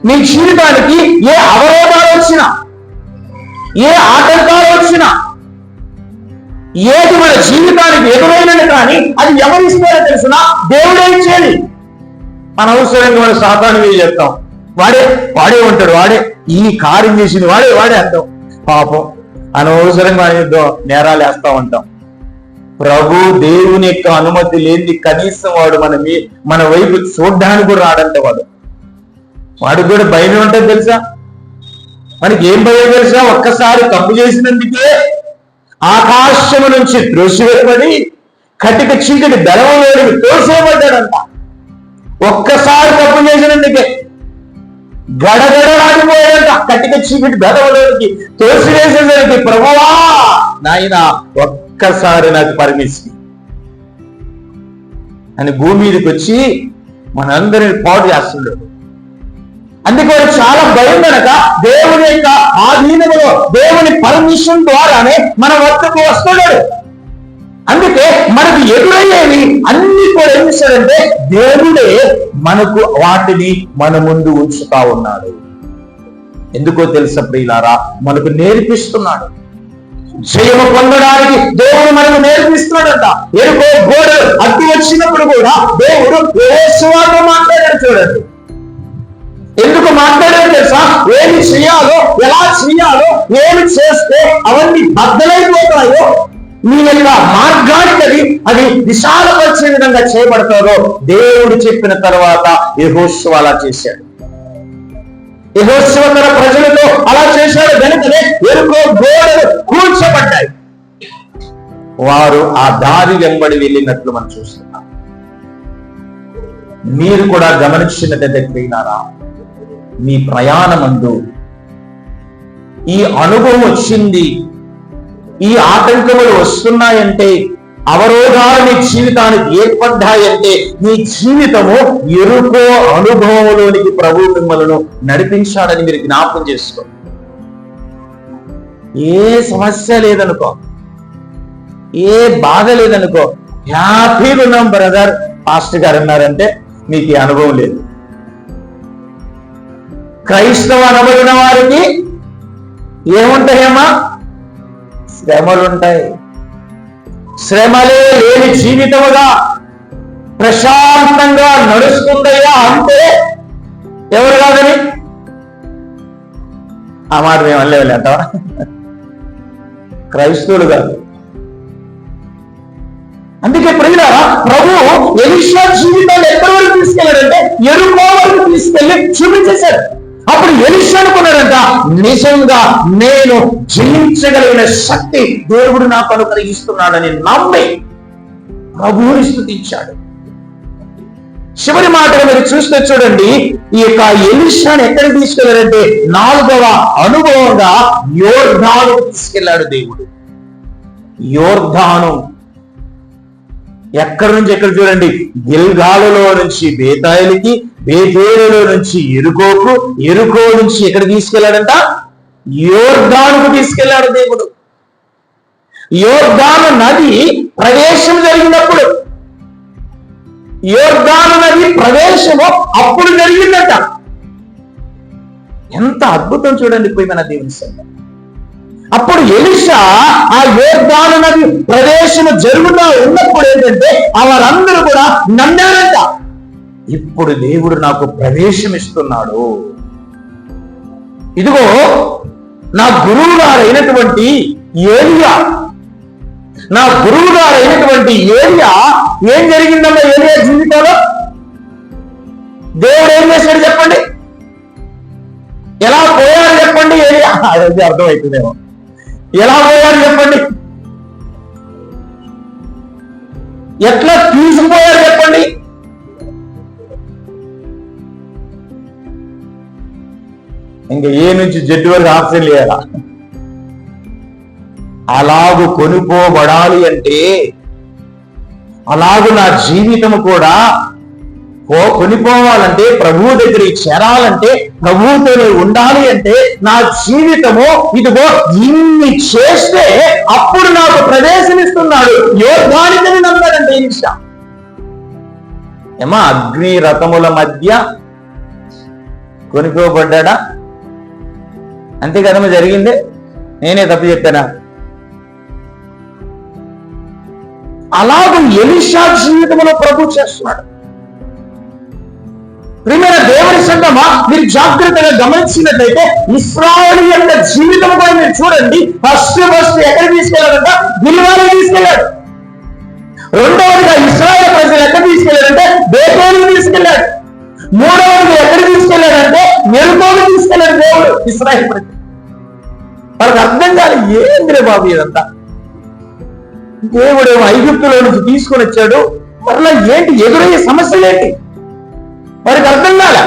నీ జీవితానికి ఏ అవరోధాలు వచ్చినా, ఏ ఆటంకాలు వచ్చినా, ఏది మన జీవితానికి ఎదురైనది కానీ అది ఎవరు ఇస్తారో తెలుసునా? దేవుడే ఇచ్చేది. అనవసరంగా మన సాతాను మీద చెప్తాం, వాడే ఉంటాడు, వాడే ఈ కార్యం చేసింది, వాడే అంటాం. పాపం అనవసరంగా నేరాలు వేస్తా ఉంటాం. ప్రభు దేవుని యొక్క అనుమతి లేని కనీసం వాడు మన వైపు చూడ్డానికి కూడా రాడంట. వాడికి కూడా భయం ఉంటుంది తెలుసా? మనకి ఏం భయం తెలుసా? ఒక్కసారి తప్పు చేసినందుకే ఆకాశము నుంచి త్రోసివేయబడి కటిక చీకటి బెలవలోనికి తోసేయబడ్డాడంట. ఒక్కసారి తప్పు చేసినందుకే గడగడలాడిపోయాడంట. కటిక చీకటి బెలవలోనికి తోసివేసేసరికి, ప్రభువా నాయన ఒక్కసారి నాకు పర్మిషన్ అని భూమి మీదకి వచ్చి మనందరిని పాడు చేస్తున్నాడు. అందుకే చాలా భయం కనుక దేవుని యొక్క ఆధీనంలో దేవుని పర్మిషన్ ద్వారానే మన వద్దకు వస్తున్నాడు. అందుకే మనకు ఎదురయ్యేవి అన్ని కూడా ఏం చేశాడంటే దేవుడే మనకు వాటిని మన ముందు ఉంచుతా ఉన్నాడు. ఎందుకో తెలుసా ప్రియులారా? మనకు నేర్పిస్తున్నాడు. జయము పొందడానికి దేవుడు మనకు నేర్పిస్తున్నాడంట. ఎరుకో గోడ అడ్డు వచ్చినప్పుడు కూడా దేవుడు యెహోషువతో మాట్లాడాడు. చూడండి ఎందుకు మాట్లాడాడు తెలుసా? ఏమి చేయాలో, ఎలా చేయాలో, ఏమి చేస్తే అవన్నీ బద్దలైపోతాయో, మీ యొక్క మార్గానికి అది విశాలపరిచే విధంగా చేయబడతారో దేవుడు చెప్పిన తర్వాత యెహోషువ అలా చేశాడు. యెహోషువ తన ప్రజలతో అలా చేశాడు. వెనుకనే ఎరుకో గోడలు కూల్చబడ్డాయి. వారు ఆ దారి వెంబడి వెళ్ళినట్లు మనం చూస్తున్నాం. మీరు కూడా గమనించినట్లయితే ప్రియులారా, మీ ప్రయాణమందు ఈ అనుభవం వచ్చింది, ఈ ఆటంకములు వస్తున్నాయంటే, అవరోధాలు నీ జీవితానికి ఏర్పడ్డాయంటే, నీ జీవితము ఎరుకో అనుభవంలోనికి ప్రభు మిమ్మల్ని నడిపించాడని మీరు జ్ఞాపకం చేసుకో. ఏ సమస్య లేదనుకో, ఏ బాధ లేదనుకో, హ్యాపీగా ఉన్నాం బ్రదర్ పాస్టర్ గారు అన్నారంటే మీకు ఈ అనుభవం లేదు. క్రైస్తవ అనబడిన వారికి ఏముంటాయేమా? శ్రమలు ఉంటాయి. శ్రమలే లేని జీవితముగా ప్రశాంతంగా నడుస్తుందయ్యా అంటే ఎవరు కాదని ఆ మాట మేము అనలేట. క్రైస్తవులు కాదు. అందుకే ప్రియులారా, ప్రభు ఎలీషా జీవితాన్ని ఎక్కడి వరకు తీసుకెళ్ళాడంటే యెరికో వరకు తీసుకెళ్లి చూపించేశాడు. అప్పుడు ఎలీషా అనుకున్నాడంట, నిజంగా నేను జయించగలిగిన శక్తి దేవుడు నాకు అనుగ్రహిస్తున్నాడని నమ్మి ప్రభువుని స్తుతించాడు. చివరి మాటలు మీరు చూస్తే చూడండి, ఈ యొక్క ఎలీషాను ఎక్కడికి తీసుకెళ్లారంటే 4వ అనుభవంగా యోర్దాను తీసుకెళ్లాడు దేవుడు. యోర్దాను ఎక్కడి నుంచి ఎక్కడ చూడండి, గిల్గాలులో నుంచి బేతాయిలకి, బేతేలులో నుంచి ఎరుకోకు, ఎరుకో నుంచి ఎక్కడ తీసుకెళ్లాడంట? యోర్దానుకు తీసుకెళ్లాడు దేవుడు. యోర్దాను నది ప్రవేశం జరిగినప్పుడు, యోర్దాను నది ప్రవేశము అప్పుడు జరిగిందట. ఎంత అద్భుతం చూడండి ప్రియమైన దేవుని సంగతి. అప్పుడు ఎలీషా ఆ యోర్దాను నది ప్రవేశము జరుగుతూ ఉన్నప్పుడు ఏంటంటే వారందరూ కూడా నమ్మారంట. ఇప్పుడు దేవుడు నాకు ప్రవేశం ఇస్తున్నాడు. ఇదిగో నా గురువు గారైనటువంటి ఏలియా, నా గురువు గారైనటువంటి ఏలియా, ఏం జరిగిందమ్మా ఏలియా జీవితంలో? దేవుడు ఏం చేశాడు చెప్పండి? ఎలా పోయాడు చెప్పండి? ఏలియా అది అర్థమవుతుందేమో. ఎలా పోయాడు చెప్పండి? ఎట్లా తీసుకుపోయారు చెప్పండి? ఇంకా ఏ నుంచి జడ్డు వరకు ఆప్షన్ లేదా? అలాగు కొనుక్కోబడాలి అంటే, అలాగు నా జీవితం కూడా కొనిపోవాలంటే, ప్రభువు దగ్గరికి చేరాలంటే, ప్రభువుతోనే ఉండాలి అంటే, నా జీవితము ఇదిగో ఇన్ని చేస్తే అప్పుడు నాకు ప్రవేశమిస్తున్నాడు. యోర్దానుని నమ్మాడంటే ఎలీషా. ఏమా అగ్ని రథముల మధ్య కొనుక్కోబడ్డా? అంతే కదమ్మా జరిగిందే. నేనే తప్పు చెప్పానా? అలాగే ఎలీషా జీవితంలో ప్రభు చేస్తున్నాడు. ప్రియమైన దేవుని సంగమా, మీరు జాగ్రత్తగా గమనించినట్లయితే ఇశ్రాయేలు యొక్క జీవితం కూడా మీరు చూడండి. ఫస్ట్ ఎక్కడ తీసుకెళ్లాడంట? గిల్గాలు తీసుకెళ్లాడు. రెండవదిగా ఇశ్రాయేలు ప్రజలు ఎక్కడ తీసుకెళ్లాడంటే బేతేలుకు తీసుకెళ్లాడు. మూడవదిగా ఎక్కడ తీసుకెళ్లాడంటే మెరుకోకు తీసుకెళ్లాడు దేవుడు ఇశ్రాయేలు ప్రజలు. వాళ్ళకి అర్థం కాదు, ఏంద్రే బాబు ఇదంతా. దేవుడు ఐగుప్తులో నుంచి తీసుకొని వచ్చాడు, మరలా ఏంటి ఎదురయ్యే సమస్యలు ఏంటి వారికి అర్థం కాల.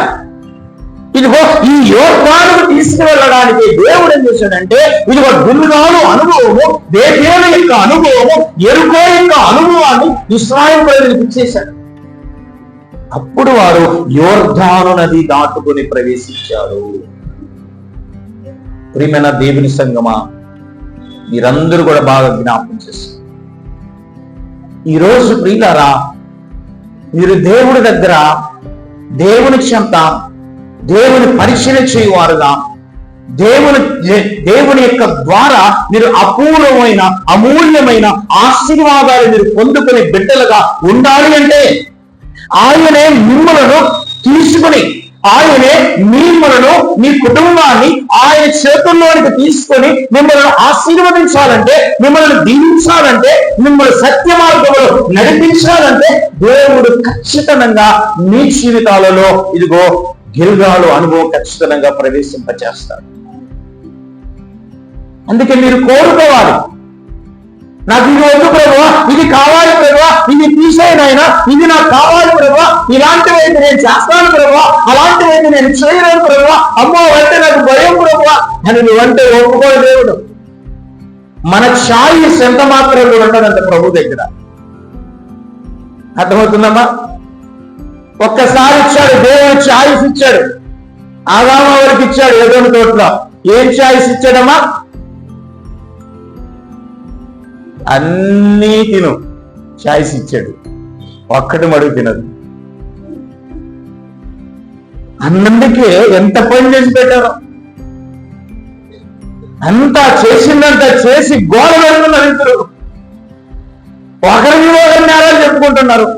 ఇదిగో ఈ యోర్దానుకు తీసుకువెళ్ళడానికి దేవుడు ఏం చేశాడంటే, ఇదిగో గిల్గాలు అనుభవము, బేతేలు యొక్క అనుభవము, యెరికో యొక్క అనుభవాన్ని ఇశ్రాయేలు ప్రజలకు ఇచ్చేశాడు. అప్పుడు వారు యోర్దాను నది దాటుకొని ప్రవేశించారు. ప్రియమైన దేవుని సంగమా, మీరందరూ కూడా బాగా జ్ఞాపకం చేస్తారు. ఈరోజు ప్రియులారా, మీరు దేవుడి దగ్గర దేవుని చెంత దేవుని పరిశీలన చేయువారుగా దేవుని యొక్క ద్వారా మీరు అపూర్వమైన అమూల్యమైన ఆశీర్వాదాలు మీరు పొందుకునే బిడ్డలుగా ఉండాలి అంటే ఆయనే మిమ్మలను తీసుకుని, ఆయనే మిమ్మలను మీ కుటుంబాన్ని ఆయన చేతుల్లోనికి తీసుకొని మిమ్మల్ని ఆశీర్వదించాలంటే, మిమ్మల్ని దీవించాలంటే, మిమ్మల్ని సత్య మార్గంలో నడిపించాలంటే దేవుడు ఖచ్చితంగా మీ జీవితాలలో ఇదిగో గిల్గాలు అనుభవం ఖచ్చితంగా ప్రవేశింపచేస్తాడు. అందుకే మీరు కోరుకోవాలి, నాకు ఇది వద్దు ప్రభువా, ఇది కావాలి ప్రభువా, ఇది తీసేయనైనా, ఇది నాకు కావాలి ప్రభువా, ఇలాంటివైతే నేను చేస్తాను ప్రభువా, అలాంటివైతే నేను చేయలేను ప్రభువా, అమ్మో అంటే నాకు భయం ప్రభువా అని నువ్వంటే ఒప్పుకోడు దేవుడు. మన ఛాయిస్ ఎంత మాత్రం ఉండదంట ప్రభు దగ్గర. అర్థమవుతుందమ్మా? ఒక్కసారి ఇచ్చాడు దేవుడు, ఛాయిస్ ఇచ్చాడు. ఆదాము వరకు ఇచ్చాడు ఏదోని తోటలో. ఏం ఛాయిస్ ఇచ్చాడమ్మా? అన్నీ తిను ఛాయిస్ ఇచ్చాడు, ఒక్కటి మడుగు తినదు. అన్నందుకే ఎంత పని చేసి పెట్టారో, అంతా చేసిందంతా చేసి గోడ పెడుతున్నారు. ఇద్దరు ఒకరి నేరాలు చెప్పుకుంటున్నారు.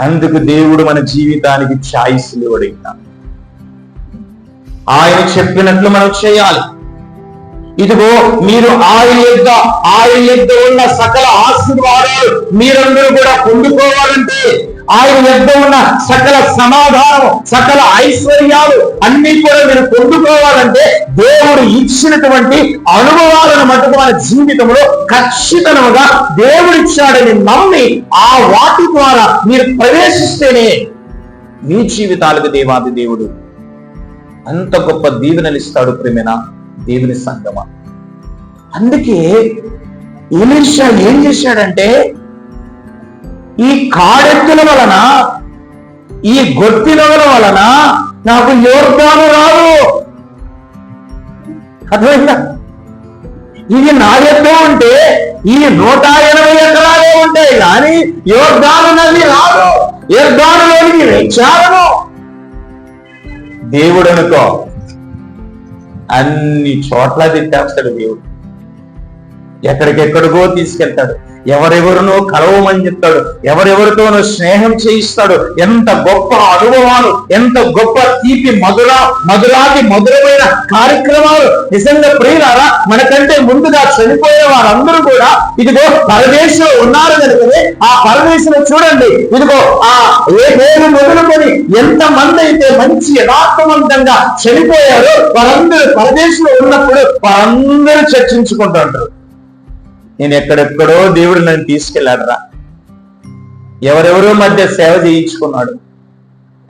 అందుకు దేవుడు మన జీవితానికి ఛాయిస్ ఇవ్వడు. ఆయన చెప్పినట్లు మనం చేయాలి. ఇదిగో మీరు ఆయన యొద్ద ఉన్న సకల ఆశీర్వాదాలు మీరందరూ కూడా పొందుకోవాలంటే, ఆయన యొద్ద ఉన్న సకల సమాధానం, సకల ఐశ్వర్యాలు అన్ని కూడా మీరు పొందుకోవాలంటే దేవుడు ఇచ్చినటువంటి అనుభవాలను మటుకు మన జీవితంలో ఖచ్చితంగా దేవుడు ఇచ్చాడని నమ్మి ఆ వాటి ద్వారా మీరు ప్రవేశిస్తేనే మీ జీవితాలకు దేవాది దేవుడు అంత గొప్ప దీవెనలు ఇస్తాడు. ప్రేమైన దేవుని సంగమా, అందుకే ఎలీషా ఏం చేశాడంటే, ఈ కాడెత్తుల వలన, ఈ గొట్టినగల వలన నాకు యోర్దాను రాదు. అర్థమైందా? ఇది నా ఎత్తు ఉంటే ఈ 180 ఎకరాలే ఉంటాయి, కానీ యోర్దాను నది రాదు. యోర్దానులోనికి వచ్చాను. దేవుడు అనుకో అన్ని చోట్ల తిట్టేస్తాడు దేవుడు. ఎక్కడికెక్కడికో తీసుకెళ్తాడు, ఎవరెవరినో కలవమని చెప్తాడు, ఎవరెవరితోనో స్నేహం చేయిస్తాడు. ఎంత గొప్ప అనుభవాలు, ఎంత గొప్ప తీపి మధురాతి మధురమైన కార్యక్రమాలు. నిజంగా ప్రియులారా, మనకంటే ముందుగా చనిపోయే వారందరూ కూడా ఇదిగో పరదేశంలో ఉన్నారు కనుకనే ఆ పరదేశంలో చూడండి, ఇదిగో ఆ ఏ పేరు మొదలుకొని ఎంత మంది అయితే మంచి యథార్థవంతంగా చనిపోయారో వారందరూ పరదేశంలో ఉన్నప్పుడు వారందరూ చర్చించుకుంటుంటారు. నేను ఎక్కడెక్కడో దేవుడు నన్ను తీసుకెళ్ళాడరా, ఎవరెవరో మధ్య సేవ చేయించుకున్నాడు,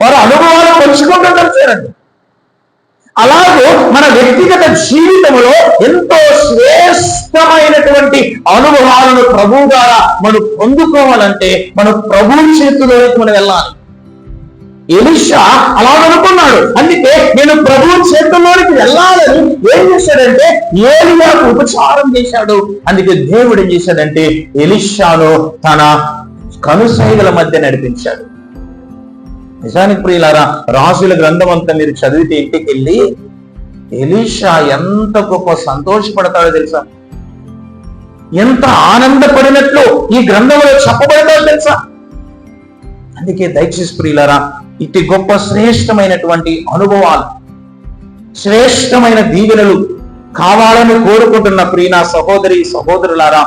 వారు అనుభవాలు పంచుకుంటుంటారు. చూడండి, అలాగే మన వ్యక్తిగత జీవితంలో ఎంతో శ్రేష్టమైనటువంటి అనుభవాలను ప్రభు ద్వారా మనం పొందుకోవాలంటే మనం ప్రభు చేతిలోకి మనం వెళ్ళాలి. ఎలీషా అలాగనుకున్నాడు. అందుకే నేను ప్రభు చేతుల్లోనికి వెళ్ళాలని ఏం చేశాడంటే ఏలియాకు ఉపచారం చేశాడు. అందుకే దేవుడు ఏం చేశాడంటే ఎలీషాను తన కనుసైగల మధ్య నడిపించాడు. నిజానికి ప్రియులారా, రాజుల గ్రంథం అంతా మీరు చదివితే ఇంటికి వెళ్ళి ఎలీషా ఎంత గొప్ప సంతోషపడతాడో తెలుసా, ఎంత ఆనందపడినట్లు ఈ గ్రంథంలో చెప్పబడతాడో తెలుసా. అందుకే దయచేసి ప్రియులారా, ఇటు గొప్ప శ్రేష్టమైనటువంటి అనుభవాలు, శ్రేష్టమైన దీవెనలు కావాలని కోరుకుంటున్న ప్రియ సహోదరి సహోదరులారా,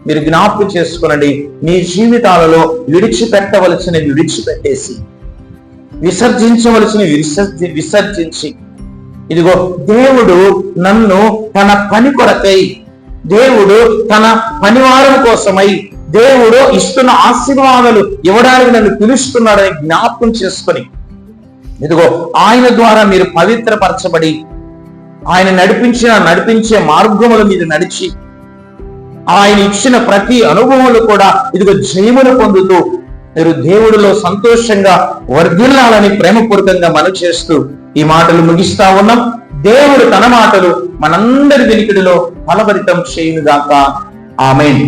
మీరు జ్ఞాపకం చేసుకునండి. మీ జీవితాలలో విడిచిపెట్టవలసినవి విడిచిపెట్టేసి, విసర్జించవలసినవి విసర్జించి, ఇదిగో దేవుడు నన్ను తన పని కొరకై, దేవుడు తన పనివారం కోసమై, దేవుడు ఇస్తున్న ఆశీర్వాదాలు ఇవ్వడానికి నన్ను పిలుస్తున్నాడని జ్ఞాపకం చేసుకొని, ఇదిగో ఆయన ద్వారా మీరు పవిత్రపరచబడి, ఆయన నడిపించే మార్గముల మీద నడిచి, ఆయన ఇచ్చిన ప్రతి అనుభవాలు కూడా ఇదిగో జయమును పొందుతూ మీరు దేవుడిలో సంతోషంగా వర్ధిల్లాలని ప్రేమపూర్వకంగా మనవి చేస్తూ ఈ మాటలు ముగిస్తా ఉన్నాం. దేవుడు తన మాటలు మనందరి వినికిడిలో ఫలభరితం చేయునుగాక. ఆమేన్.